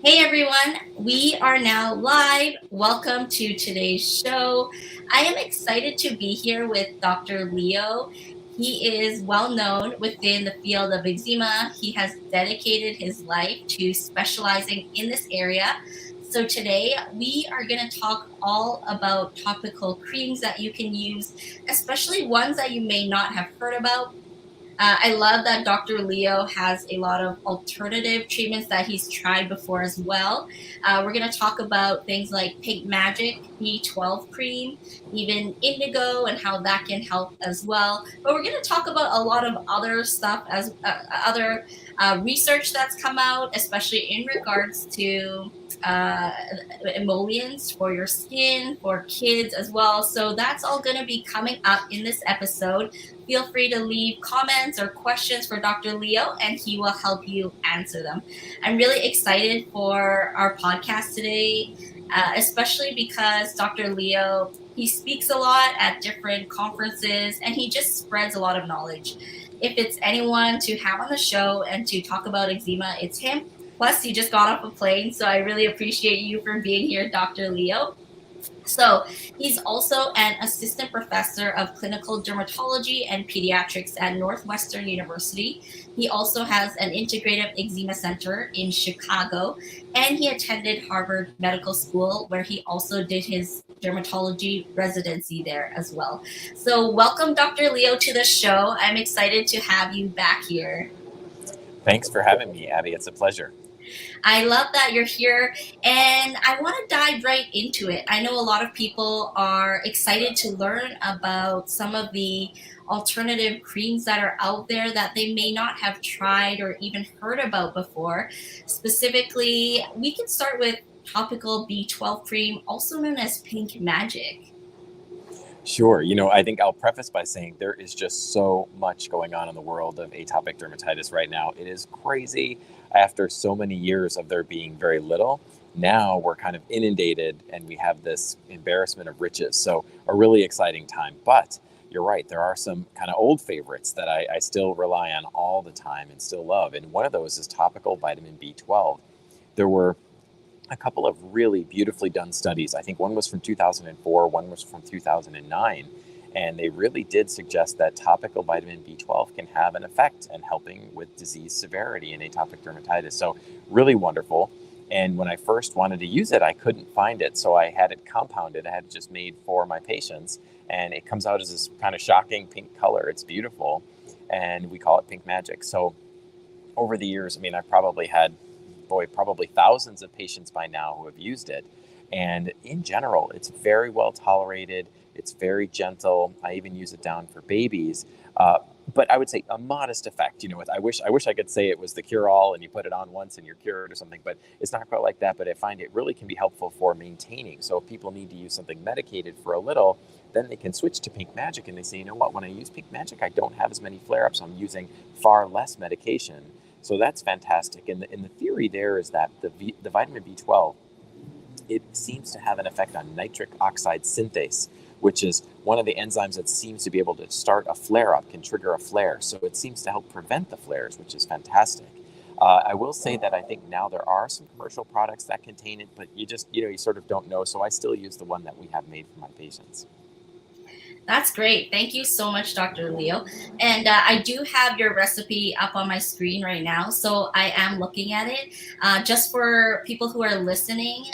Hey everyone, we are now live. Welcome to today's show. I am excited to be here with Dr. Leo. He is well known within the field of eczema. He has dedicated his life to specializing in this area. So today we are going to talk all about topical creams that you can use, especially ones that you may not have heard about. I love that Dr. Leo has a lot of alternative treatments that he's tried before as well. We're going to talk about things like Pink Magic B12 cream, even Indigo, and how that can help as well. But we're going to talk about a lot of other stuff as other research that's come out, especially in regards to uh, emollients for your skin, for kids as well. So that's all going to be coming up in this episode. Feel free to leave comments or questions for Dr. Leo, and he will help you answer them. I'm really excited for our podcast today, especially because Dr. Leo, he speaks a lot at different conferences, and he just spreads a lot of knowledge. If it's anyone to have on the show and to talk about eczema, it's him. Plus, he just got off a plane, so I really appreciate you for being here, Dr. Leo. So he's also an assistant professor of clinical dermatology and pediatrics at Northwestern University. He also has an integrative eczema center in Chicago, and he attended Harvard Medical School, where he also did his dermatology residency there as well. So welcome, Dr. Leo, to the show. I'm excited to have you back here. Thanks for having me, Abby. It's a pleasure. I love that you're here, and I want to dive right into it. I know a lot of people are excited to learn about some of the alternative creams that are out there that they may not have tried or even heard about before. Specifically, we can start with topical B12 cream, also known as Pink Magic. Sure. I think I'll preface by saying there is just so much going on in the world of atopic dermatitis right now. It is crazy. After so many years of there being very little, now we're kind of inundated and we have this embarrassment of riches. So, a really exciting time. But you're right, there are some kind of old favorites that I still rely on all the time and still love. And one of those is topical vitamin B12. There were a couple of really beautifully done studies. I think one was from 2004, one was from 2009. And they really did suggest that topical vitamin B12 can have an effect in helping with disease severity in atopic dermatitis. So, really wonderful. And when I first wanted to use it, I couldn't find it. So, I had it compounded. I had it just made for my patients. And it comes out as this kind of shocking pink color. It's beautiful. And we call it Pink Magic. So, over the years, I've probably had probably thousands of patients by now who have used it. And in general, it's very well tolerated. It's very gentle. I even use it down for babies. But I would say a modest effect. I wish I could say it was the cure-all and you put it on once and you're cured or something, but it's not quite like that. But I find it really can be helpful for maintaining. So if people need to use something medicated for a little, then they can switch to Pink Magic and they say, you know what, when I use Pink Magic, I don't have as many flare-ups. I'm using far less medication. So that's fantastic. And the theory there is that the vitamin B12, it seems to have an effect on nitric oxide synthase, which is one of the enzymes that seems to be able to start a flare-up, can trigger a flare. So it seems to help prevent the flares, which is fantastic. I will say that I think now there are some commercial products that contain it, but you sort of don't know. So I still use the one that we have made for my patients. That's great. Thank you so much, Dr. Leo. And I do have your recipe up on my screen right now, so I am looking at it. Just for people who are listening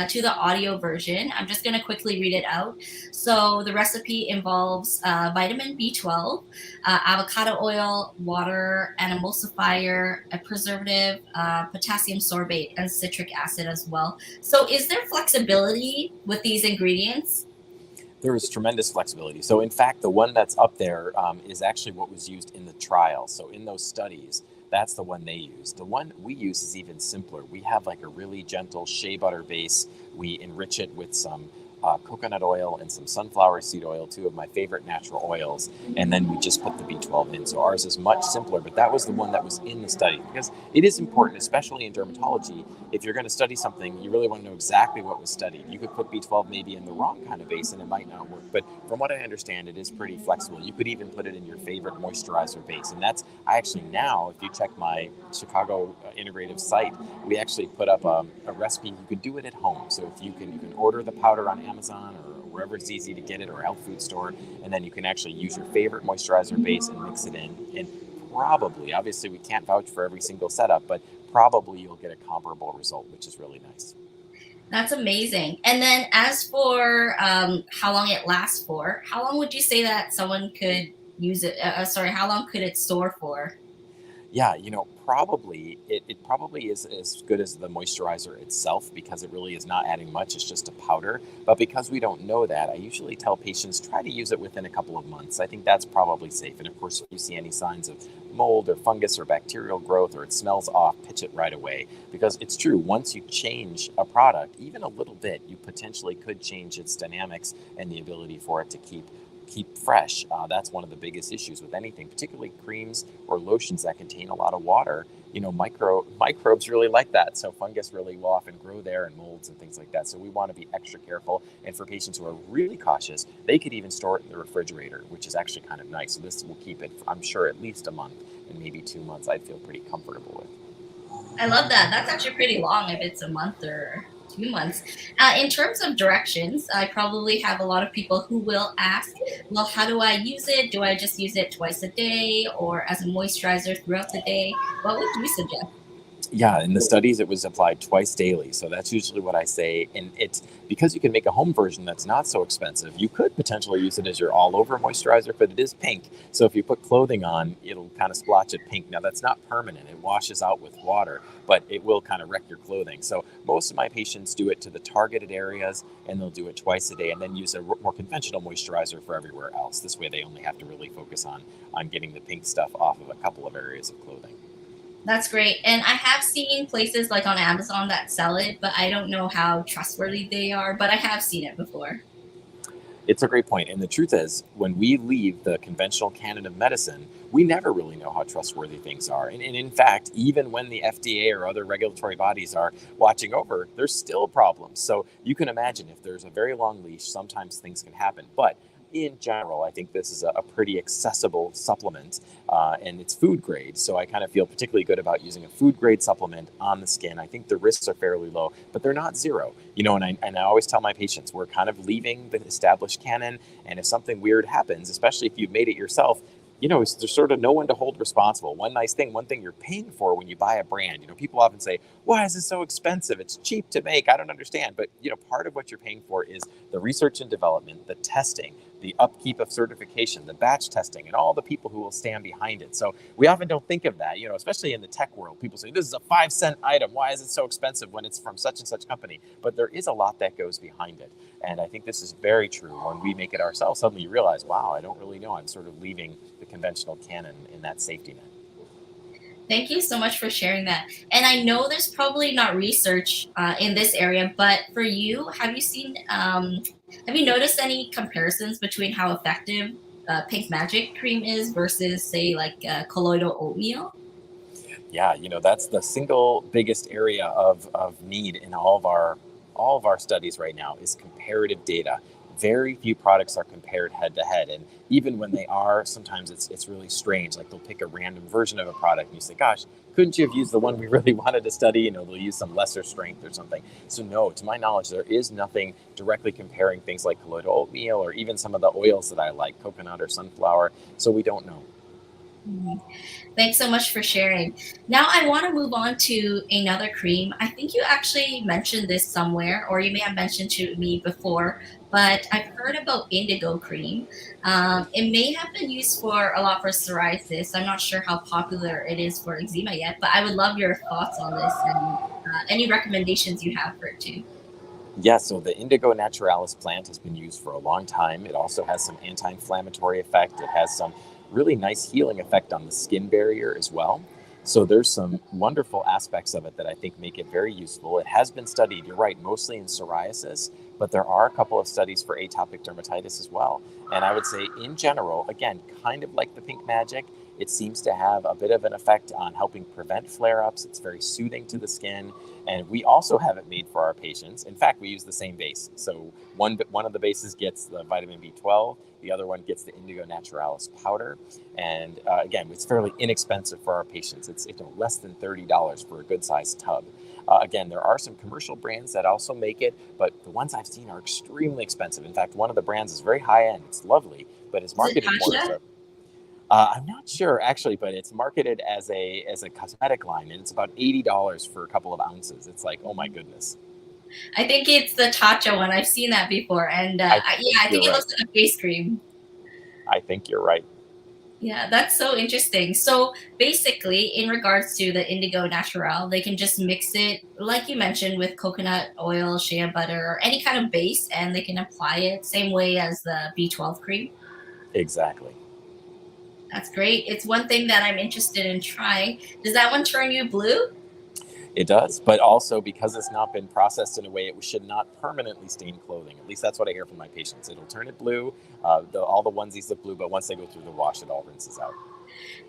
to the audio version, I'm just going to quickly read it out. So the recipe involves vitamin B12, avocado oil, water, an emulsifier, a preservative, potassium sorbate, and citric acid as well. So is there flexibility with these ingredients? There is tremendous flexibility. So in fact, the one that's up there is actually what was used in the trial. So in those studies, that's the one they use. The one we use is even simpler. We have like a really gentle shea butter base. We enrich it with some coconut oil and some sunflower seed oil, two of my favorite natural oils, and then we just put the B12 in. So ours is much simpler, but that was the one that was in the study, because it is important, especially in dermatology. If you're going to study something, you really want to know exactly what was studied. You could put B12 maybe in the wrong kind of base and it might not work, but from what I understand, it is pretty flexible. You could even put it in your favorite moisturizer base, and that's, I actually now, if you check my Chicago integrative site, we actually put up a recipe. You could do it at home. So if you can order the powder on Amazon or wherever it's easy to get it, or health food store, and then you can actually use your favorite moisturizer base and mix it in. And probably, obviously we can't vouch for every single setup, but probably you'll get a comparable result, which is really nice. That's amazing. And then as for how long it lasts for, how long would you say that someone could use it? How long could it store for? Yeah, probably it probably is as good as the moisturizer itself, because it really is not adding much. It's just a powder. But because we don't know that, I usually tell patients try to use it within a couple of months. I think that's probably safe. And of course, if you see any signs of mold or fungus or bacterial growth, or it smells off, pitch it right away. Because it's true, once you change a product, even a little bit, you potentially could change its dynamics and the ability for it to keep fresh. That's one of the biggest issues with anything, particularly creams or lotions that contain a lot of water. Microbes really like that. So fungus really will often grow there, and molds and things like that. So we want to be extra careful. And for patients who are really cautious, they could even store it in the refrigerator, which is actually kind of nice. So this will keep it, I'm sure, at least a month, and maybe 2 months I'd feel pretty comfortable with. I love that. That's actually pretty long if it's a month or 2 months. In terms of directions, I probably have a lot of people who will ask, well, how do I use it? Do I just use it twice a day or as a moisturizer throughout the day? What would you suggest? Yeah, in the studies, it was applied twice daily. So that's usually what I say. And it's because you can make a home version that's not so expensive. You could potentially use it as your all over moisturizer, but it is pink. So if you put clothing on, it'll kind of splotch it pink. Now, that's not permanent. It washes out with water, but it will kind of wreck your clothing. So most of my patients do it to the targeted areas, and they'll do it twice a day, and then use a more conventional moisturizer for everywhere else. This way, they only have to really focus on getting the pink stuff off of a couple of areas of clothing. That's great. And I have seen places like on Amazon that sell it, but I don't know how trustworthy they are, but I have seen it before. It's a great point. And the truth is, when we leave the conventional canon of medicine, we never really know how trustworthy things are. And in fact, even when the FDA or other regulatory bodies are watching over, there's still problems. So you can imagine, if there's a very long leash, sometimes things can happen. But in general, I think this is a pretty accessible supplement, and it's food grade. So I kind of feel particularly good about using a food grade supplement on the skin. I think the risks are fairly low, but they're not zero. And I always tell my patients, we're kind of leaving the established canon. And if something weird happens, especially if you've made it yourself, there's sort of no one to hold responsible. One thing you're paying for when you buy a brand, people often say, why is it so expensive? It's cheap to make. I don't understand. But, part of what you're paying for is the research and development, the testing, the upkeep of certification, the batch testing, and all the people who will stand behind it. So we often don't think of that, especially in the tech world. People say, this is a 5-cent item. Why is it so expensive when it's from such and such company? But there is a lot that goes behind it. And I think this is very true. When we make it ourselves, suddenly you realize, wow, I don't really know. I'm sort of leaving the conventional canon in that safety net. Thank you so much for sharing that. And I know there's probably not research in this area, but for you, have you noticed any comparisons between how effective Pink Magic cream is versus, say, like colloidal oatmeal? Yeah, that's the single biggest area of need in all of our studies right now, is comparative data. Very few products are compared head to head, and even when they are, sometimes it's really strange. Like, they'll pick a random version of a product, and you say, "Gosh, couldn't you have used the one we really wanted to study?" They'll use some lesser strength or something. So no, to my knowledge, there is nothing directly comparing things like colloidal oatmeal or even some of the oils that I like, coconut or sunflower. So we don't know. Mhm. Thanks so much for sharing. Now I want to move on to another cream. I think you actually mentioned this somewhere, or you may have mentioned to me before, but I've heard about Indigo cream. It may have been used for a lot for psoriasis. I'm not sure how popular it is for eczema yet, but I would love your thoughts on this and any recommendations you have for it too. Yeah, so the Indigo naturalis plant has been used for a long time. It also has some anti-inflammatory effect. It has some really nice healing effect on the skin barrier as well. So there's some wonderful aspects of it that I think make it very useful. It has been studied, you're right, mostly in psoriasis, but there are a couple of studies for atopic dermatitis as well. And I would say in general, again, kind of like the pink magic, it seems to have a bit of an effect on helping prevent flare-ups. It's very soothing to the skin. And we also have it made for our patients. In fact, we use the same base. So one of the bases gets the vitamin B12, the other one gets the Indigo naturalis powder. And again, it's fairly inexpensive for our patients. It's less than $30 for a good-sized tub. Again, there are some commercial brands that also make it, but the ones I've seen are extremely expensive. In fact, one of the brands is very high-end. It's lovely, but it's Is it marketed more as Tasha? a I'm not sure actually, but it's marketed as a cosmetic line, and it's about $80 for a couple of ounces. It's like, oh my goodness. I think it's the Tatcha one. I've seen that before, and I yeah, think I you're think it right. looks like a face cream. I think you're right. Yeah, that's so interesting. So basically, in regards to the Indigo Natural, they can just mix it, like you mentioned, with coconut oil, shea butter, or any kind of base, and they can apply it same way as the B12 cream. Exactly. That's great. It's one thing that I'm interested in trying. Does that one turn you blue? It does, but also because it's not been processed in a way, it should not permanently stain clothing. At least that's what I hear from my patients. It'll turn it blue. All the onesies look blue, but once they go through the wash, it all rinses out.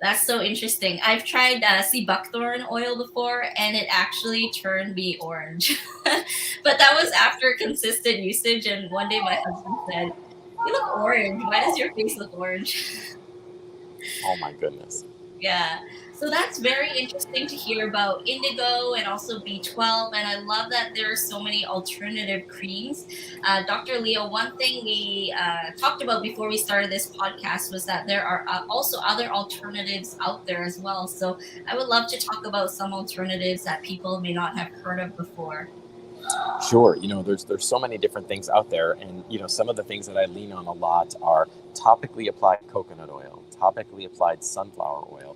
That's so interesting. I've tried sea buckthorn oil before, and it actually turned me orange. But that was after consistent usage. And one day my husband said, "You look orange. Why does your face look orange?" Oh my goodness. Yeah. So that's very interesting to hear about indigo and also B12. And I love that there are so many alternative creams. Dr. Leo, one thing we talked about before we started this podcast was that there are also other alternatives out there as well. So I would love to talk about some alternatives that people may not have heard of before. Sure, there's so many different things out there, and some of the things that I lean on a lot are topically applied coconut oil, topically applied sunflower oil,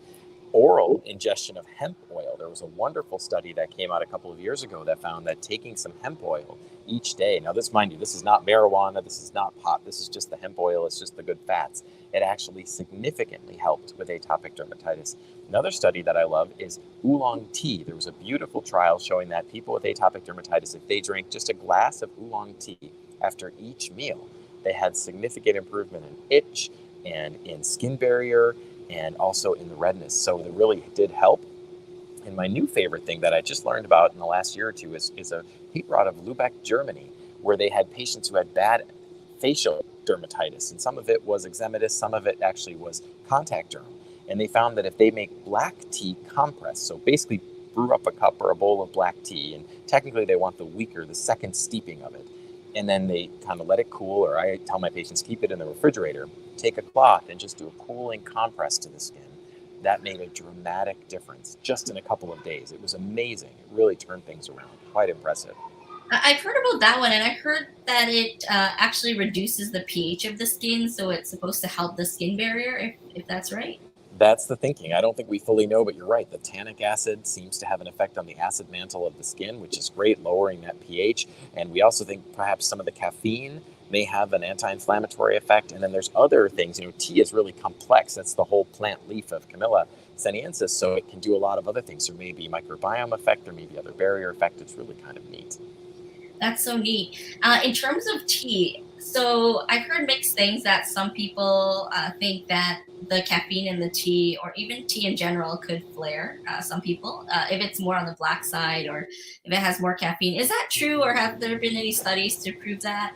oral ingestion of hemp oil. There was a wonderful study that came out a couple of years ago that found that taking some hemp oil each day. Now, this, mind you, this is not marijuana, this is not pot, this is just the hemp oil, it's just the good fats. It actually significantly helped with atopic dermatitis. Another study that I love is oolong tea. There was a beautiful trial showing that people with atopic dermatitis, if they drank just a glass of oolong tea after each meal, they had significant improvement in itch and in skin barrier and also in the redness. So it really did help. And my new favorite thing that I just learned about in the last year or two is a heat rod of Lübeck, Germany, where they had patients who had bad facial dermatitis. And some of it was eczematous, some of it actually was contact derm. And they found that if they make black tea compress, so basically brew up a cup or a bowl of black tea, and technically they want the weaker, the second steeping of it, and then they kind of let it cool, or I tell my patients, keep it in the refrigerator, take a cloth and just do a cooling compress to the skin. That made a dramatic difference just in a couple of days. It was amazing. It really turned things around. Quite impressive. I've heard about that one, and I heard that it actually reduces the pH of the skin, so it's supposed to help the skin barrier, if that's right. That's the thinking. I don't think we fully know, but you're right. The tannic acid seems to have an effect on the acid mantle of the skin, which is great, lowering that pH. And we also think perhaps some of the caffeine may have an anti-inflammatory effect. And then there's other things. Tea is really complex. That's the whole plant leaf of Camellia sinensis, so it can do a lot of other things. There may be microbiome effect, there may be other barrier effect. It's really kind of neat. That's so neat. In terms of tea, so I've heard mixed things that some people think that the caffeine in the tea, or even tea in general, could flare some people if it's more on the black side or if it has more caffeine. Is that true, or have there been any studies to prove that?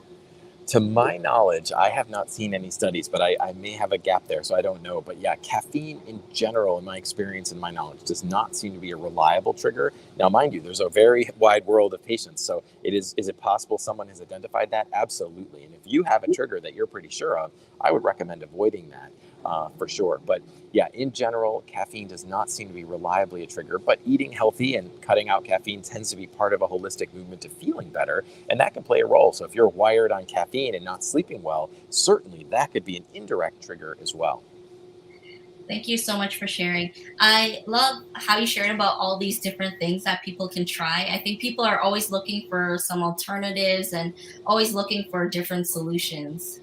To my knowledge, I have not seen any studies, but I may have a gap there, so I don't know. But yeah, caffeine in general, in my experience and my knowledge, does not seem to be a reliable trigger. Now, mind you, there's a very wide world of patients, so is it possible someone has identified that? Absolutely. And if you have a trigger that you're pretty sure of, I would recommend avoiding that for sure. But yeah, in general, caffeine does not seem to be reliably a trigger, but eating healthy and cutting out caffeine tends to be part of a holistic movement to feeling better, and that can play a role. So if you're wired on caffeine and not sleeping well, certainly that could be an indirect trigger as well. Thank you so much for sharing. I love how you shared about all these different things that people can try. I think people are always looking for some alternatives and always looking for different solutions.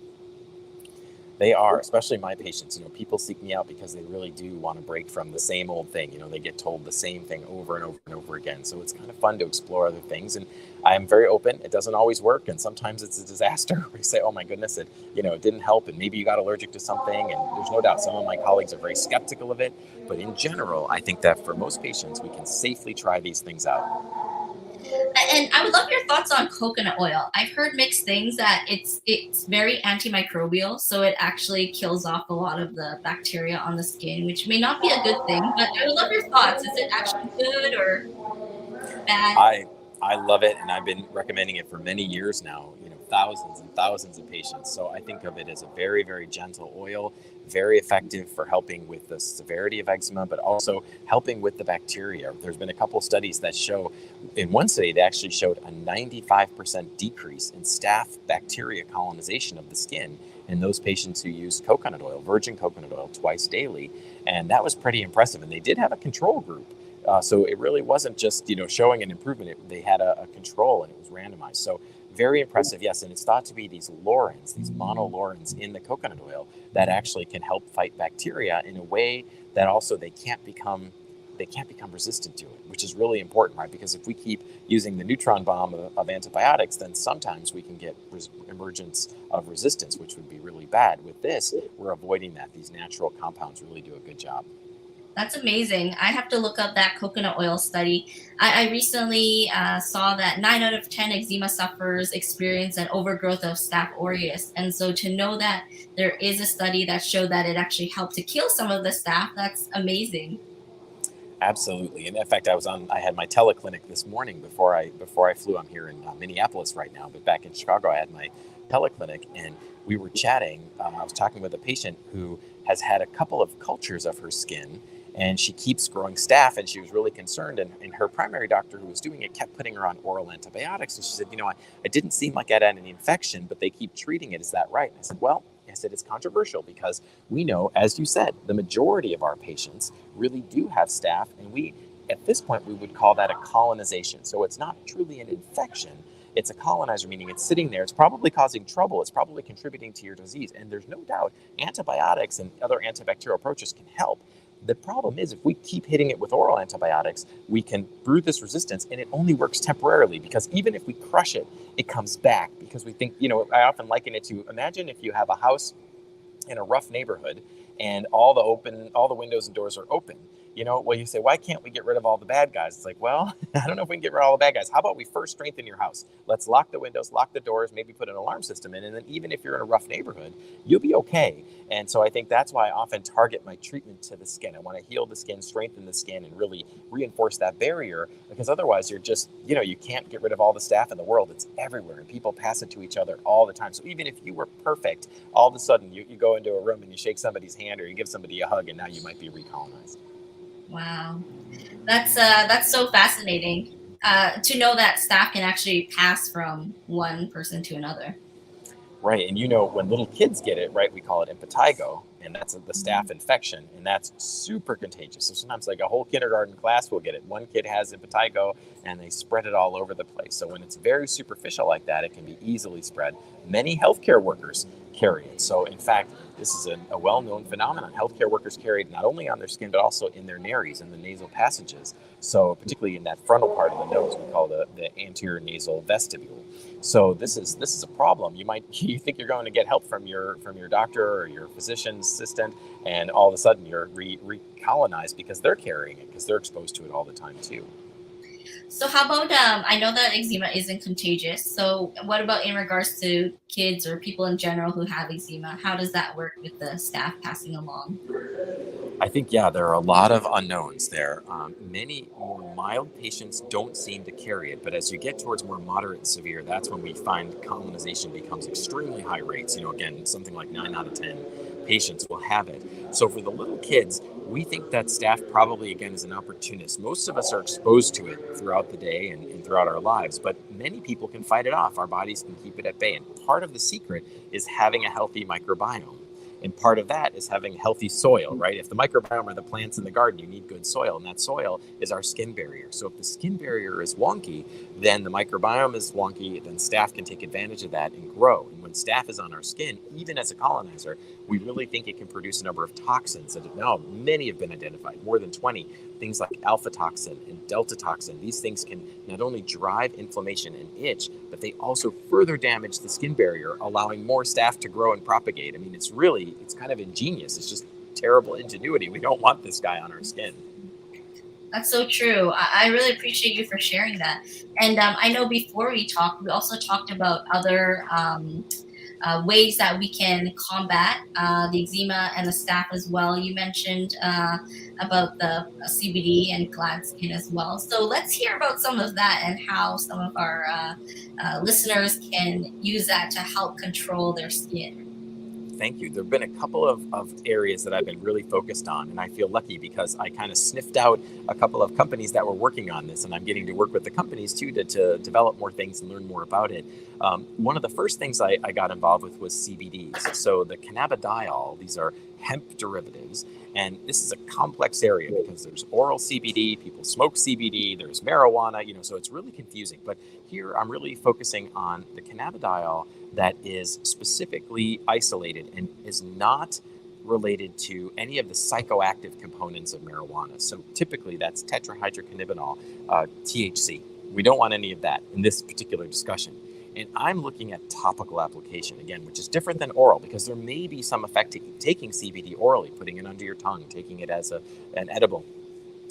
They are, especially my patients. People seek me out because they really do want to break from the same old thing. They get told the same thing over and over and over again. So it's kind of fun to explore other things. And I'm very open. It doesn't always work. And sometimes it's a disaster. We say, oh my goodness, it didn't help. And maybe you got allergic to something. And there's no doubt some of my colleagues are very skeptical of it. But in general, I think that for most patients, we can safely try these things out. And I would love your thoughts on coconut oil. I've heard mixed things that it's very antimicrobial, so it actually kills off a lot of the bacteria on the skin, which may not be a good thing. But I would love your thoughts. Is it actually good or bad? I I love it, and I've been recommending it for many years now. Thousands and thousands of patients. So I think of it as a very, very gentle oil, very effective for helping with the severity of eczema, but also helping with the bacteria. There's been a couple studies that show, in one study, they actually showed a 95% decrease in staph bacteria colonization of the skin in those patients who used coconut oil, virgin coconut oil, twice daily. And that was pretty impressive. And they did have a control group. So it really wasn't just, showing an improvement. They had a control, and it was randomized. So very impressive, yes. And it's thought to be these laurins, these monolaurins in the coconut oil that actually can help fight bacteria in a way that also they can't become resistant to it, which is really important, right? Because if we keep using the neutron bomb of antibiotics, then sometimes we can get emergence of resistance, which would be really bad. With this, we're avoiding that. These natural compounds really do a good job. That's amazing. I have to look up that coconut oil study. I recently saw that 9 out of 10 eczema sufferers experience an overgrowth of Staph aureus. And so to know that there is a study that showed that it actually helped to kill some of the staph, that's amazing. Absolutely, and in fact, I had my teleclinic this morning before I flew. I'm here in Minneapolis right now, but back in Chicago, I had my teleclinic, and we were chatting. I was talking with a patient who has had a couple of cultures of her skin, and she keeps growing staph, and she was really concerned. And her primary doctor, who was doing it, kept putting her on oral antibiotics. And she said, I didn't seem like I had any infection, but they keep treating it. Is that right? And I said, well. I said, it's controversial because we know, as you said, the majority of our patients really do have staph, and at this point, we would call that a colonization. So it's not truly an infection. It's a colonizer, meaning it's sitting there. It's probably causing trouble. It's probably contributing to your disease. And there's no doubt antibiotics and other antibacterial approaches can help. The problem is if we keep hitting it with oral antibiotics, we can brew this resistance, and it only works temporarily because even if we crush it, it comes back because we think, I often liken it to, imagine if you have a house in a rough neighborhood and all the windows and doors are open. Well, you say, why can't we get rid of all the bad guys? It's like, well, I don't know if we can get rid of all the bad guys. How about we first strengthen your house? Let's lock the windows, lock the doors, maybe put an alarm system in. And then even if you're in a rough neighborhood, you'll be okay. And so I think that's why I often target my treatment to the skin. I want to heal the skin, strengthen the skin, and really reinforce that barrier, because otherwise you're just, you can't get rid of all the staph in the world. It's everywhere, and people pass it to each other all the time. So even if you were perfect, all of a sudden you go into a room and you shake somebody's hand or you give somebody a hug, and now you might be recolonized. Wow. That's so fascinating to know that staph can actually pass from one person to another. Right. And when little kids get it, right, we call it impetigo, and that's the staph infection, and that's super contagious. So sometimes like a whole kindergarten class will get it. One kid has impetigo and they spread it all over the place. So when it's very superficial like that, it can be easily spread. Many healthcare workers carry it. So in fact, this is a well-known phenomenon. Healthcare workers carry it not only on their skin, but also in their nares, in the nasal passages. So particularly in that frontal part of the nose, we call the anterior nasal vestibule. So this is a problem. You think you're going to get help from your doctor or your physician's assistant, and all of a sudden you're recolonized because they're carrying it, because they're exposed to it all the time too. So how about I know that eczema isn't contagious. So what about in regards to kids or people in general who have eczema? How does that work with the staph passing along? I think, yeah, there are a lot of unknowns there. Many more mild patients don't seem to carry it, but as you get towards more moderate and severe, that's when we find colonization becomes extremely high rates. Again, something like 9 out of 10 patients will have it. So for the little kids, we think that staph probably, again, is an opportunist. Most of us are exposed to it throughout the day and throughout our lives, but many people can fight it off. Our bodies can keep it at bay. And part of the secret is having a healthy microbiome. And part of that is having healthy soil, right? If the microbiome or the plants in the garden, you need good soil, and that soil is our skin barrier. So if the skin barrier is wonky, then the microbiome is wonky, then staph can take advantage of that and grow. And when staph is on our skin, even as a colonizer, we really think it can produce a number of toxins that now many have been identified, more than 20. Things like alpha toxin and delta toxin. These things can not only drive inflammation and itch, but they also further damage the skin barrier, allowing more staph to grow and propagate. I mean, it's kind of ingenious. It's just terrible ingenuity. We don't want this guy on our skin. That's so true. I really appreciate you for sharing that. And I know before we talked, we also talked about other ways that we can combat the eczema and the staph as well. You mentioned about the CBD and Gladskin as well. So let's hear about some of that and how some of our listeners can use that to help control their skin. Thank you. There have been a couple of areas that I've been really focused on, and I feel lucky because I kind of sniffed out a couple of companies that were working on this, and I'm getting to work with the companies too to develop more things and learn more about it. One of the first things I got involved with was CBDs. So the cannabidiol, these are hemp derivatives, and this is a complex area because there's oral CBD, people smoke CBD, there's marijuana, so it's really confusing. But here I'm really focusing on the cannabidiol that is specifically isolated and is not related to any of the psychoactive components of marijuana. So typically that's tetrahydrocannabinol, THC. We don't want any of that in this particular discussion. And I'm looking at topical application, again, which is different than oral because there may be some effect to taking CBD orally, putting it under your tongue, taking it as an edible.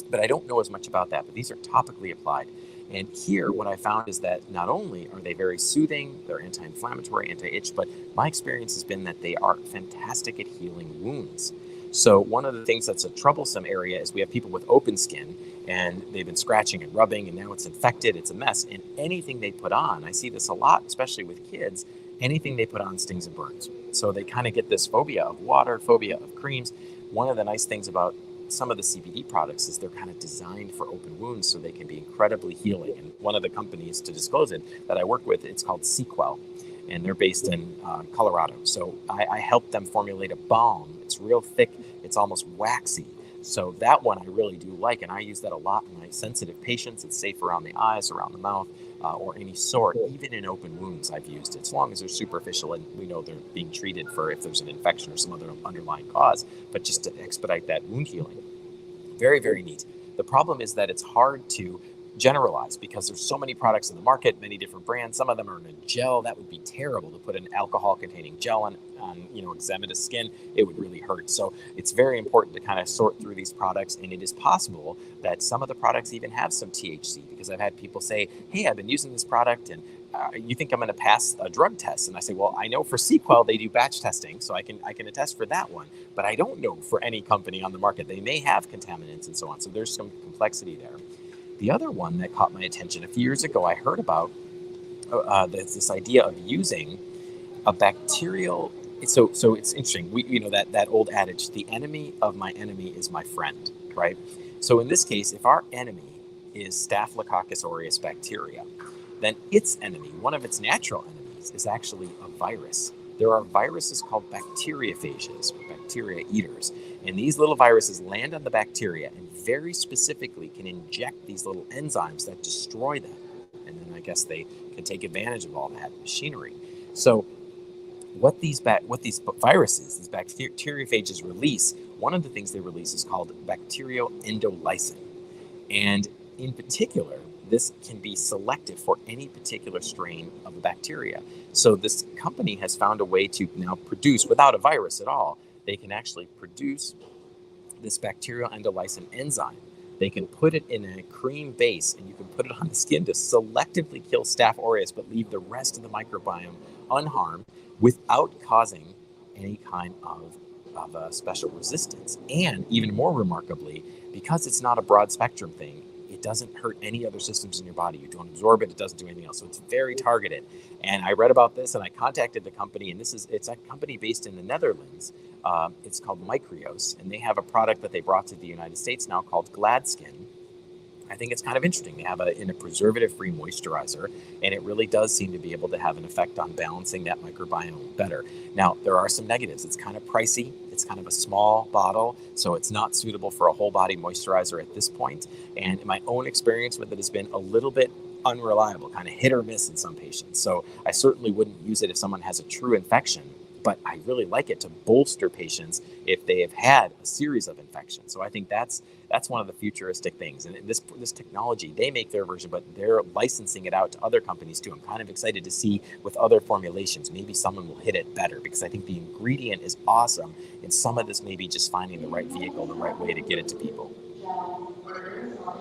But I don't know as much about that, but these are topically applied. And here, what I found is that not only are they very soothing, they're anti-inflammatory, anti-itch, but my experience has been that they are fantastic at healing wounds. So one of the things that's a troublesome area is we have people with open skin and they've been scratching and rubbing and now it's infected, it's a mess. And anything they put on, I see this a lot, especially with kids, anything they put on stings and burns. So they kind of get this phobia of water, phobia of creams. One of the nice things about some of the CBD products is they're kind of designed for open wounds so they can be incredibly healing. And one of the companies, to disclose it, that I work with, it's called Sequel, and they're based in Colorado. So I helped them formulate a balm. It's real thick. It's almost waxy. So that one I really do like, and I use that a lot in my sensitive patients. It's safe around the eyes, around the mouth, or any sort. Even in open wounds, I've used it, as long as they're superficial and we know they're being treated for if there's an infection or some other underlying cause, but just to expedite that wound healing. Very, very neat. The problem is that it's hard to generalize because there's so many products in the market, many different brands. Some of them are in a gel. That would be terrible to put an alcohol-containing gel on eczematous skin. It would really hurt. So it's very important to kind of sort through these products. And it is possible that some of the products even have some THC because I've had people say, "Hey, I've been using this product, and you think I'm going to pass a drug test?" And I say, "Well, I know for Sequel they do batch testing, so I can attest for that one. But I don't know for any company on the market. They may have contaminants and so on. So there's some complexity there." The other one that caught my attention a few years ago, I heard about this idea of using a bacterial. So it's interesting. That old adage: the enemy of my enemy is my friend, right? So in this case, if our enemy is Staphylococcus aureus bacteria, then its enemy, one of its natural enemies, is actually a virus. There are viruses called bacteriophages, bacteria eaters, and these little viruses land on the bacteria and very specifically can inject these little enzymes that destroy them. And then I guess they can take advantage of all that machinery. So what these viruses, these bacteriophages release, one of the things they release is called bacterioendolysin. And in particular, this can be selective for any particular strain of a bacteria. So this company has found a way to now produce, without a virus at all, they can actually produce this bacterioendolysin enzyme. They can put it in a cream base and you can put it on the skin to selectively kill Staph aureus, but leave the rest of the microbiome unharmed without causing any kind of a special resistance. And even more remarkably, because it's not a broad spectrum thing, it doesn't hurt any other systems in your body. You don't absorb it. It doesn't do anything else. So it's very targeted. And I read about this and I contacted the company, and it's a company based in the Netherlands. It's called Micrios, and they have a product that they brought to the United States now called Gladskin. I think it's kind of interesting. They have in a preservative-free moisturizer, and it really does seem to be able to have an effect on balancing that microbiome better. Now, there are some negatives. It's kind of pricey. It's kind of a small bottle, so it's not suitable for a whole body moisturizer at this point. And my own experience with it has been a little bit unreliable, kind of hit or miss in some patients. So I certainly wouldn't use it if someone has a true infection, but I really like it to bolster patients if they have had a series of infections. So I think that's one of the futuristic things. And this technology, they make their version, but they're licensing it out to other companies too. I'm kind of excited to see with other formulations, maybe someone will hit it better, because I think the ingredient is awesome. And some of this may be just finding the right vehicle, the right way to get it to people.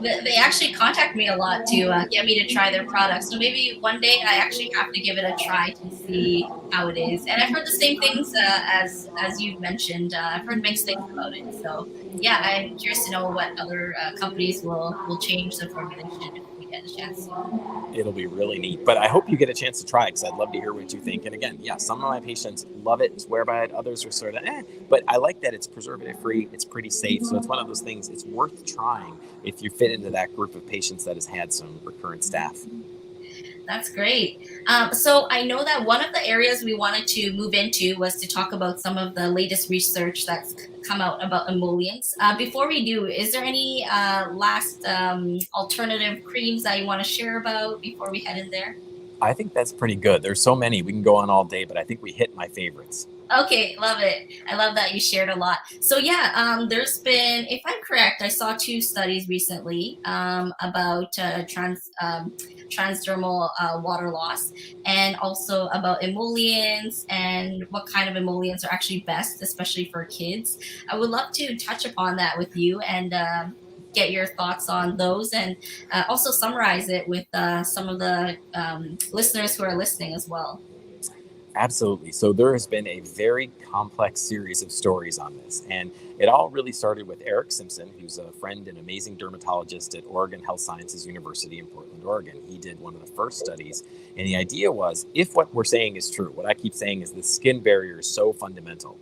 They actually contact me a lot to get me to try their products. So maybe one day I actually have to give it a try to see how it is. And I've heard the same things as you've mentioned. I've heard mixed things about it. So yeah, I'm curious to know what other companies will change the formulation if we get a chance to. It'll be really neat. But I hope you get a chance to try it, because I'd love to hear what you think. And again, yeah, some of my patients love it and swear by it. Others are sort of, but I like that it's preservative free. It's pretty safe. So it's one of those things, it's worth trying if you fit into that group of patients that has had some recurrent staph. That's great. So I know that one of the areas we wanted to move into was to talk about some of the latest research that's come out about emollients. Before we do, is there any last alternative creams that you want to share about before we head in there? I think that's pretty good. There's so many. We can go on all day, but I think we hit my favorites. Okay, love it. I love that you shared a lot. So yeah, there's been, if I'm correct, I saw two studies recently about transdermal water loss, and also about emollients and what kind of emollients are actually best, especially for kids. I would love to touch upon that with you and get your thoughts on those, and also summarize it with some of the listeners who are listening as well. Absolutely. So there has been a very complex series of stories on this. And it all really started with Eric Simpson, who's a friend and amazing dermatologist at Oregon Health Sciences University in Portland, Oregon. He did one of the first studies. And the idea was, if what we're saying is true, what I keep saying is the skin barrier is so fundamental.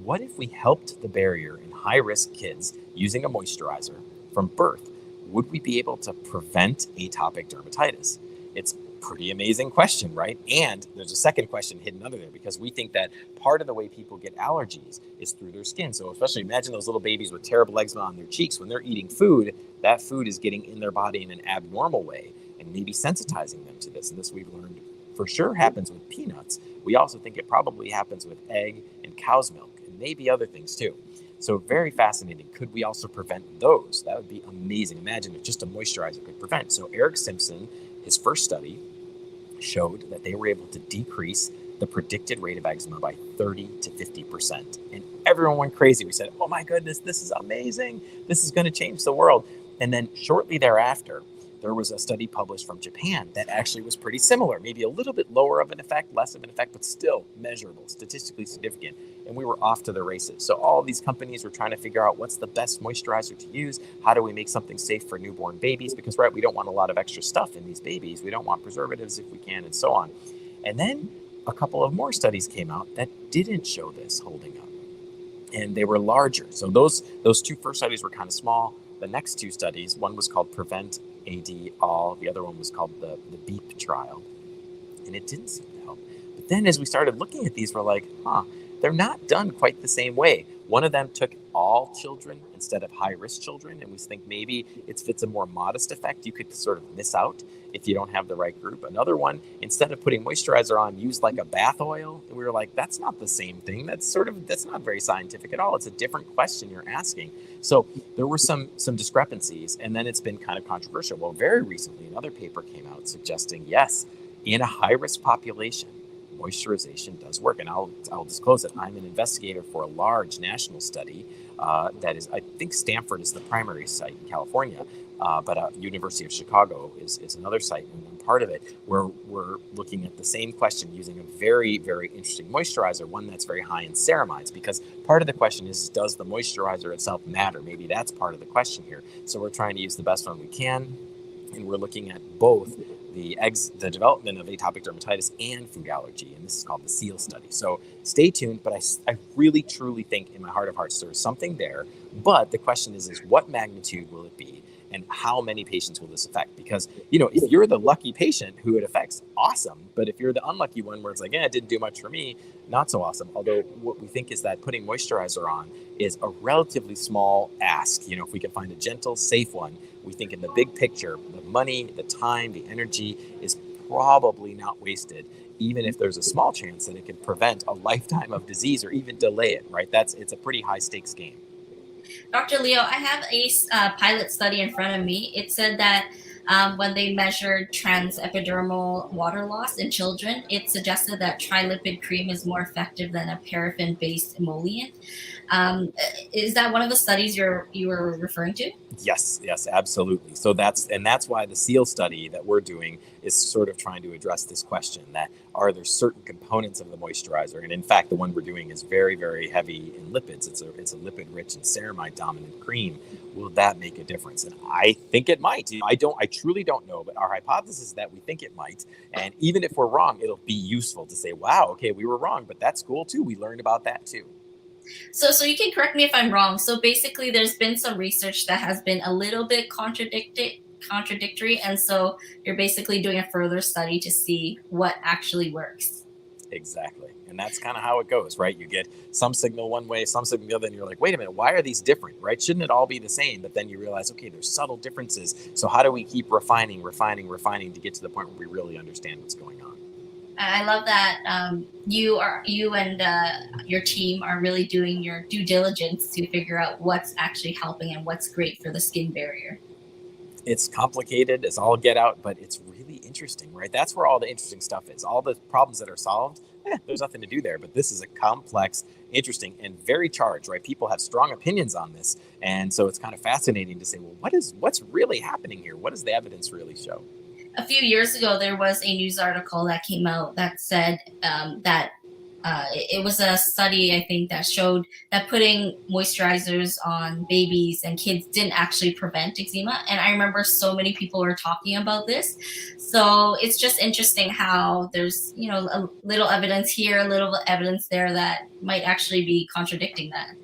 What if we helped the barrier in high-risk kids using a moisturizer from birth? Would we be able to prevent atopic dermatitis? It's pretty amazing question, right? And there's a second question hidden under there, because we think that part of the way people get allergies is through their skin. So especially imagine those little babies with terrible eczema on their cheeks. When they're eating food, that food is getting in their body in an abnormal way and maybe sensitizing them to this. And this we've learned for sure happens with peanuts. We also think it probably happens with egg and cow's milk, and maybe other things too. So very fascinating. Could we also prevent those? That would be amazing. Imagine if just a moisturizer could prevent. So Eric Simpson, his first study, showed that they were able to decrease the predicted rate of eczema by 30 to 50%. And everyone went crazy. We said, oh my goodness, this is amazing. This is going to change the world. And then shortly thereafter, there was a study published from Japan that actually was pretty similar, maybe a little bit lower of an effect, less of an effect, but still measurable, statistically significant. And we were off to the races. So all of these companies were trying to figure out what's the best moisturizer to use. How do we make something safe for newborn babies? Because, right, we don't want a lot of extra stuff in these babies. We don't want preservatives if we can, and so on. And then a couple of more studies came out that didn't show this holding up. And they were larger. So those two first studies were kind of small. The next two studies, one was called Prevent AD All, the other one was called the BEEP trial, and it didn't seem to help. But then as we started looking at these, we're like, they're not done quite the same way. One of them took all children instead of high-risk children, and we think maybe if it's a more modest effect, you could sort of miss out if you don't have the right group. Another one, instead of putting moisturizer on, used like a bath oil, and we were like, that's not the same thing. That's not very scientific at all. It's a different question you're asking. So there were some discrepancies, and then it's been kind of controversial. Well, very recently, another paper came out suggesting, yes, in a high-risk population, moisturization does work. And I'll disclose it. I'm an investigator for a large national study that is, I think Stanford is the primary site in California, but University of Chicago is another site. And one part of it where we're looking at the same question using a very, very interesting moisturizer, one that's very high in ceramides, because part of the question is, does the moisturizer itself matter? Maybe that's part of the question here. So we're trying to use the best one we can, and we're looking at both the development of atopic dermatitis and food allergy, and this is called the SEAL study. So stay tuned, but I really, truly think in my heart of hearts there is something there, but the question is what magnitude will it be? and how many patients will this affect? Because, if you're the lucky patient who it affects, awesome. But if you're the unlucky one where it's like, it didn't do much for me, not so awesome. Although what we think is that putting moisturizer on is a relatively small ask. If we can find a gentle, safe one, we think in the big picture, the money, the time, the energy is probably not wasted, even if there's a small chance that it can prevent a lifetime of disease or even delay it, right? It's a pretty high stakes game. Dr. Leo, I have a pilot study in front of me. It said that when they measured transepidermal water loss in children, it suggested that trilipid cream is more effective than a paraffin-based emollient. Um, is that one of the studies you were referring to? Yes, absolutely. So that's why the SEAL study that we're doing is sort of trying to address this question: that are there certain components of the moisturizer? And in fact, the one we're doing is very, very heavy in lipids. It's a lipid-rich and ceramide dominant cream. Will that make a difference? And I think it might. I truly don't know, but our hypothesis is that we think it might. And even if we're wrong, it'll be useful to say, wow, okay, we were wrong, but that's cool too. We learned about that too. So you can correct me if I'm wrong. So basically, there's been some research that has been a little bit contradictory, and so you're basically doing a further study to see what actually works. Exactly. And that's kind of how it goes, right? You get some signal one way, some signal the other, and you're like, wait a minute, why are these different, right? Shouldn't it all be the same? But then you realize, okay, there's subtle differences. So how do we keep refining to get to the point where we really understand what's going on? I love that you and your team are really doing your due diligence to figure out what's actually helping and what's great for the skin barrier. It's complicated as all get out, but it's really interesting, right? That's where all the interesting stuff is. All the problems that are solved, there's nothing to do there. But this is a complex, interesting, and very charged, right? People have strong opinions on this. And so it's kind of fascinating to say, well, what's really happening here? What does the evidence really show? A few years ago, there was a news article that came out that said that it was a study, I think, that showed that putting moisturizers on babies and kids didn't actually prevent eczema. And I remember so many people were talking about this. So it's just interesting how there's, a little evidence here, a little evidence there that might actually be contradicting that.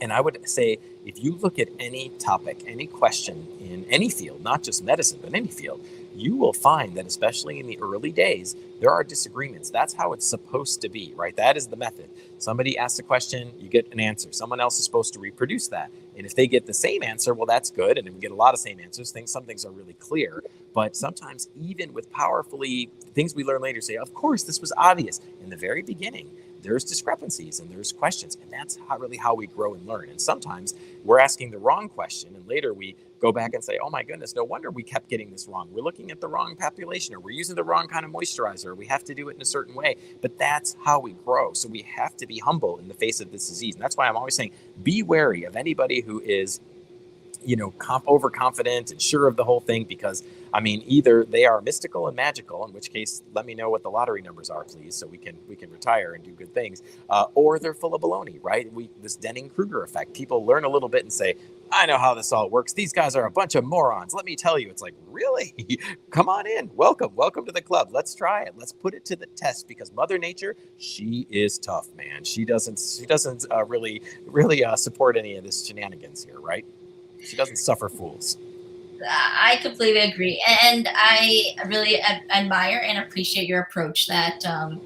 And I would say, if you look at any topic, any question in any field, not just medicine, but any field, you will find that, especially in the early days, there are disagreements. That's how it's supposed to be, right? That is the method. Somebody asks a question, you get an answer. Someone else is supposed to reproduce that. And if they get the same answer, well, that's good. And if we get a lot of same answers, some things are really clear. But sometimes, even with powerfully things we learn later, say, of course, this was obvious. In the very beginning, there's discrepancies and there's questions. And that's really how we grow and learn. And sometimes we're asking the wrong question, and later we go back and say, oh my goodness, no wonder we kept getting this wrong. We're looking at the wrong population, or we're using the wrong kind of moisturizer. We have to do it in a certain way. But that's how we grow. So we have to be humble in the face of this disease. And that's why I'm always saying, be wary of anybody who is overconfident and sure of the whole thing, because either they are mystical and magical, in which case let me know what the lottery numbers are, please, so we can retire and do good things, or they're full of baloney, right? This Denning-Kruger effect. People learn a little bit and say, I know how this all works. These guys are a bunch of morons. Let me tell you. It's like, really? Come on in. Welcome to the club. Let's try it. Let's put it to the test, because Mother Nature, she is tough, man. She doesn't really support any of this shenanigans here, right? She doesn't suffer fools. I completely agree, and I really admire and appreciate your approach. That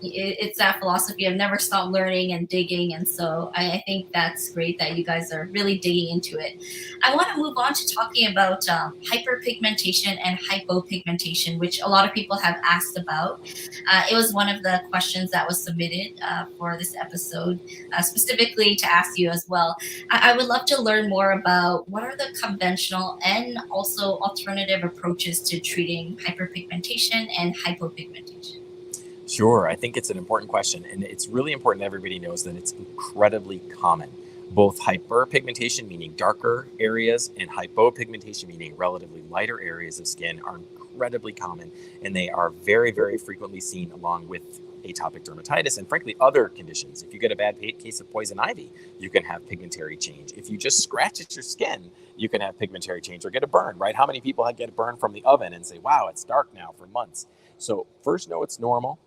it's that philosophy of never stop learning and digging, and so I think that's great that you guys are really digging into it. I want to move on to talking about hyperpigmentation and hypopigmentation, which a lot of people have asked about. It was one of the questions that was submitted for this episode, specifically to ask you as well. I would love to learn more about what are the conventional and also alternative approaches to treating hyperpigmentation and hypopigmentation. Sure. I think it's an important question, and it's really important that everybody knows that it's incredibly common. Both hyperpigmentation, meaning darker areas, and hypopigmentation, meaning relatively lighter areas of skin, are incredibly common, and they are very, very frequently seen along with atopic dermatitis and frankly other conditions. If you get a bad case of poison ivy, you can have pigmentary change. If you just scratch at your skin, you can have pigmentary change, or get a burn, right? How many people get a burn from the oven and say, wow, it's dark now for months? So first, know it's normal,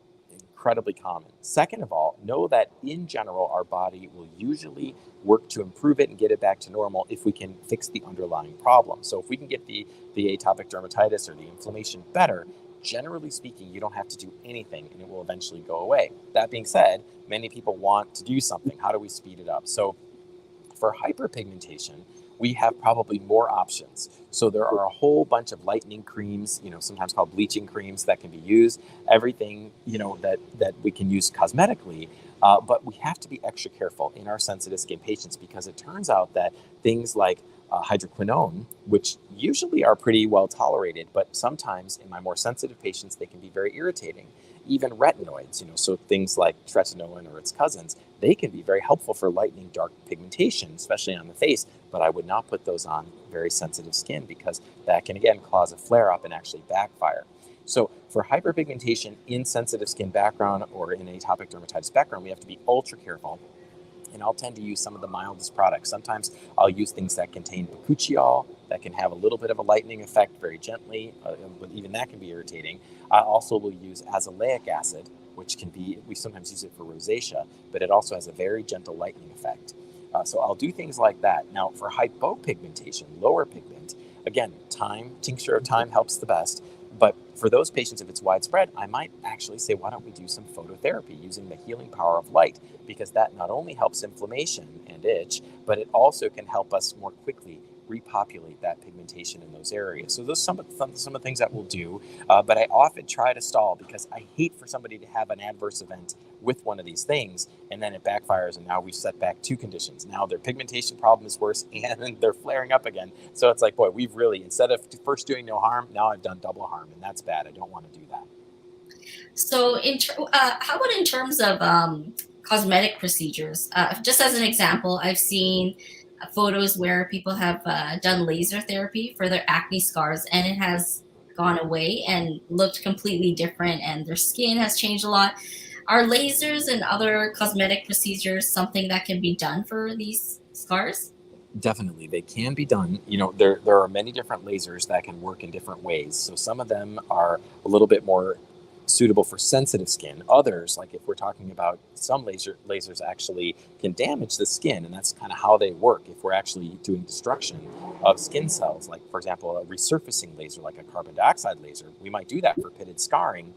incredibly common. Second of all, know that in general, our body will usually work to improve it and get it back to normal if we can fix the underlying problem. So if we can get the atopic dermatitis or the inflammation better, generally speaking, you don't have to do anything and it will eventually go away. That being said, many people want to do something. How do we speed it up? So for hyperpigmentation, we have probably more options. So there are a whole bunch of lightening creams, sometimes called bleaching creams that can be used, everything, that we can use cosmetically. But we have to be extra careful in our sensitive skin patients because it turns out that things like hydroquinone, which usually are pretty well tolerated, but sometimes in my more sensitive patients, they can be very irritating. Even retinoids, so things like tretinoin or its cousins, they can be very helpful for lightening dark pigmentation, especially on the face, but I would not put those on very sensitive skin because that can, again, cause a flare-up and actually backfire. So for hyperpigmentation in sensitive skin background or in atopic dermatitis background, we have to be ultra careful. And I'll tend to use some of the mildest products. Sometimes I'll use things that contain bakuchiol that can have a little bit of a lightening effect very gently, but even that can be irritating. I also will use azelaic acid, which we sometimes use it for rosacea, but it also has a very gentle lightening effect. So I'll do things like that. Now for hypopigmentation, lower pigment, again, tincture of thyme helps the best. But for those patients, if it's widespread, I might actually say, why don't we do some phototherapy using the healing power of light? Because that not only helps inflammation and itch, but it also can help us more quickly repopulate that pigmentation in those areas. So those are some of the things that we'll do. But I often try to stall because I hate for somebody to have an adverse event with one of these things, and then it backfires, and now we've set back two conditions. Now their pigmentation problem is worse, and they're flaring up again. So it's like, boy, we've really, instead of first doing no harm, now I've done double harm, and that's bad. I don't want to do that. So, how about in terms of cosmetic procedures? Just as an example, I've seen photos where people have done laser therapy for their acne scars, and it has gone away and looked completely different, and their skin has changed a lot. Are lasers and other cosmetic procedures something that can be done for these scars? Definitely, they can be done. There are many different lasers that can work in different ways. So some of them are a little bit more suitable for sensitive skin. Others, like if we're talking about some lasers actually can damage the skin, and that's kind of how they work. If we're actually doing destruction of skin cells, like for example, a resurfacing laser, like a carbon dioxide laser, we might do that for pitted scarring.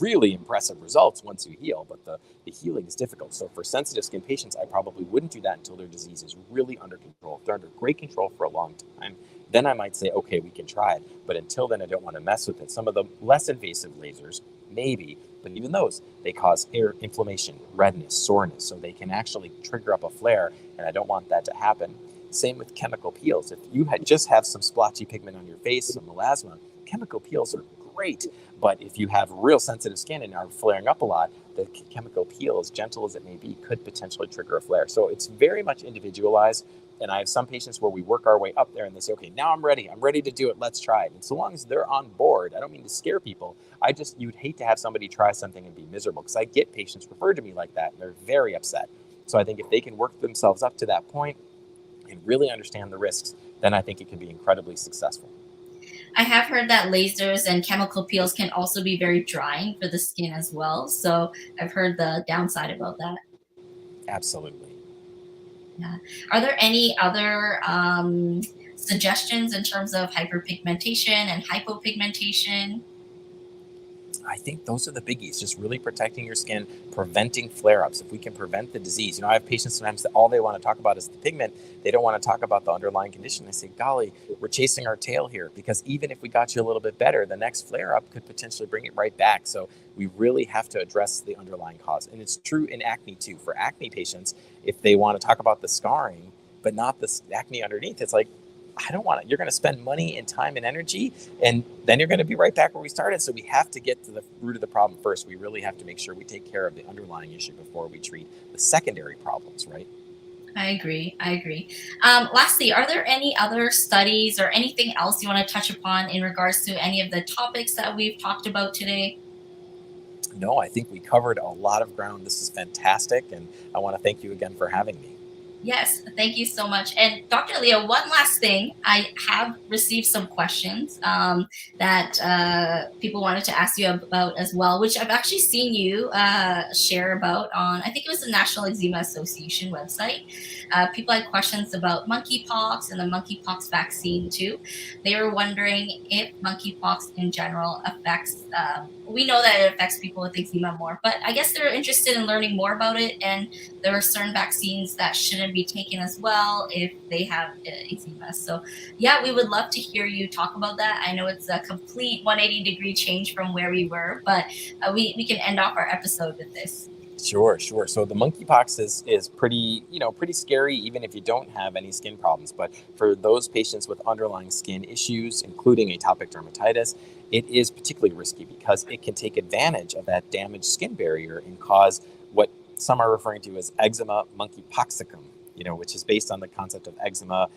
Really impressive results once you heal, but the healing is difficult. So for sensitive skin patients, I probably wouldn't do that until their disease is really under control. If they're under great control for a long time, then I might say, okay, we can try it. But until then, I don't want to mess with it. Some of the less invasive lasers, maybe, but even those, they cause inflammation, redness, soreness. So they can actually trigger up a flare, and I don't want that to happen. Same with chemical peels. If you just have some splotchy pigment on your face, some melasma, chemical peels are great. But if you have real sensitive skin and are flaring up a lot, the chemical peel, as gentle as it may be, could potentially trigger a flare. So it's very much individualized. And I have some patients where we work our way up there and they say, okay, now I'm ready to do it. Let's try it. And so long as they're on board, I don't mean to scare people. You'd hate to have somebody try something and be miserable, because I get patients referred to me like that and they're very upset. So I think if they can work themselves up to that point and really understand the risks, then I think it can be incredibly successful. I have heard that lasers and chemical peels can also be very drying for the skin as well. So I've heard the downside about that. Absolutely. Yeah. Are there any other suggestions in terms of hyperpigmentation and hypopigmentation? I think those are the biggies, just really protecting your skin, preventing flare-ups. If we can prevent the disease, I have patients sometimes that all they want to talk about is the pigment. They don't want to talk about the underlying condition. They say, golly, we're chasing our tail here, because even if we got you a little bit better, the next flare-up could potentially bring it right back. So we really have to address the underlying cause. And it's true in acne too. For acne patients, if they want to talk about the scarring, but not the acne underneath, it's like, I don't want it. You're going to spend money and time and energy, and then you're going to be right back where we started. So we have to get to the root of the problem first. We really have to make sure we take care of the underlying issue before we treat the secondary problems, right? I agree. I agree. Lastly, are there any other studies or anything else you want to touch upon in regards to any of the topics that we've talked about today? No, I think we covered a lot of ground. This is fantastic, and I want to thank you again for having me. Yes, thank you so much. And Dr. Leo, one last thing. I have received some questions that people wanted to ask you about as well, which I've actually seen you share about on, I think it was the National Eczema Association website. People had questions about monkeypox and the monkeypox vaccine too. They were wondering if monkeypox in general affects, we know that it affects people with eczema more, but I guess they're interested in learning more about it, and there are certain vaccines that shouldn't be taken as well if they have eczema. So yeah, we would love to hear you talk about that. I know it's a complete 180-degree change from where we were, but we can end off our episode with this. Sure, sure. So the monkeypox is pretty, pretty scary, even if you don't have any skin problems. But for those patients with underlying skin issues, including atopic dermatitis, it is particularly risky because it can take advantage of that damaged skin barrier and cause what some are referring to as eczema monkeypoxicum, which is based on the concept of eczema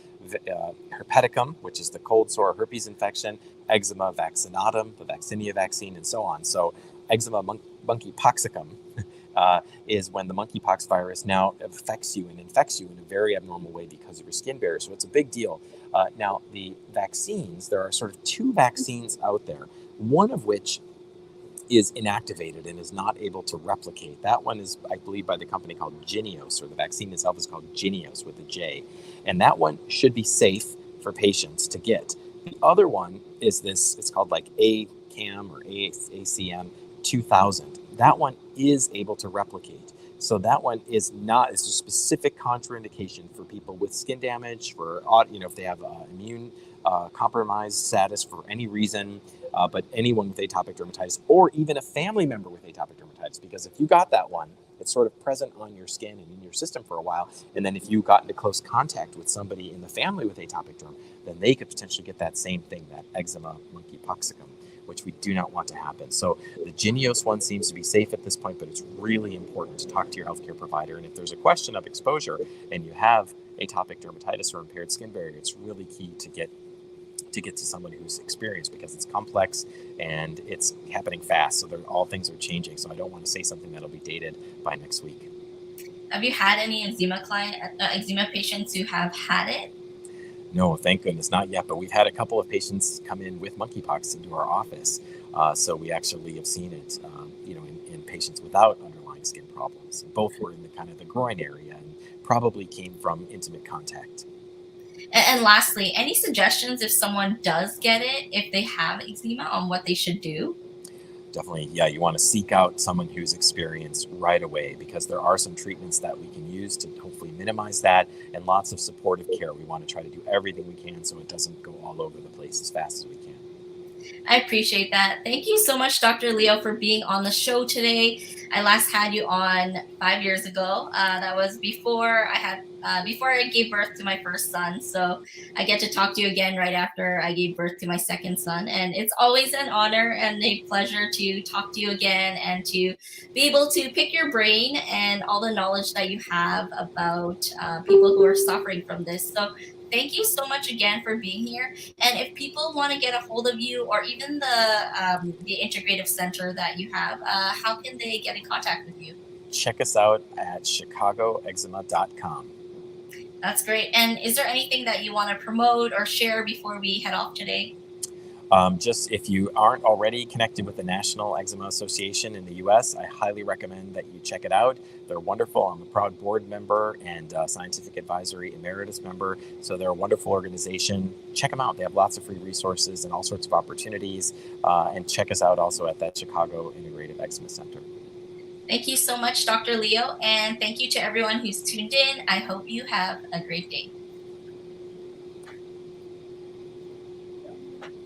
herpeticum, which is the cold sore herpes infection, eczema vaccinatum, the vaccinia vaccine, and so on. So eczema monkeypoxicum is when the monkeypox virus now affects you and infects you in a very abnormal way because of your skin barrier. So it's a big deal. Now, the vaccines, there are sort of two vaccines out there, one of which is inactivated and is not able to replicate. That one is, I believe, by the company called Jynneos, or the vaccine itself is called Jynneos with a J. And that one should be safe for patients to get. The other one is this, it's called like ACAM or ACM 2000. That one is able to replicate. So that one is not, it's a specific contraindication for people with skin damage, for, if they have immune compromised status for any reason, but anyone with atopic dermatitis, or even a family member with atopic dermatitis, because if you got that one, it's sort of present on your skin and in your system for a while, and then if you got into close contact with somebody in the family with atopic derm, then they could potentially get that same thing, that eczema monkeypoxicum, which we do not want to happen. So the Jynneos one seems to be safe at this point, but it's really important to talk to your healthcare provider. And if there's a question of exposure and you have atopic dermatitis or impaired skin barrier, it's really key to get to someone who's experienced, because it's complex and it's happening fast. So all things are changing. So I don't want to say something that'll be dated by next week. Have you had any eczema patients who have had it? No, thank goodness, not yet. But we've had a couple of patients come in with monkeypox into our office. So we actually have seen it, in patients without underlying skin problems. Both were in the kind of the groin area and probably came from intimate contact. And lastly, any suggestions if someone does get it, if they have eczema, on what they should do? Definitely, yeah, you want to seek out someone who's experienced right away, because there are some treatments that we can use to hopefully minimize that, and lots of supportive care. We want to try to do everything we can so it doesn't go all over the place as fast as we can. I appreciate that. Thank you so much, Dr. Leo, for being on the show today. I last had you on 5 years ago. That was before I gave birth to my first son. So I get to talk to you again right after I gave birth to my second son. And it's always an honor and a pleasure to talk to you again and to be able to pick your brain and all the knowledge that you have about people who are suffering from this. So thank you so much again for being here. And if people want to get a hold of you, or even the integrative center that you have, how can they get in contact with you? Check us out at chicagoeczema.com. That's great. And is there anything that you want to promote or share before we head off today? Just if you aren't already connected with the National Eczema Association in the US, I highly recommend that you check it out. They're wonderful. I'm a proud board member and scientific advisory emeritus member. So they're a wonderful organization. Check them out. They have lots of free resources and all sorts of opportunities. And check us out also at that Chicago Integrative Eczema Center. Thank you so much, Dr. Leo. And thank you to everyone who's tuned in. I hope you have a great day.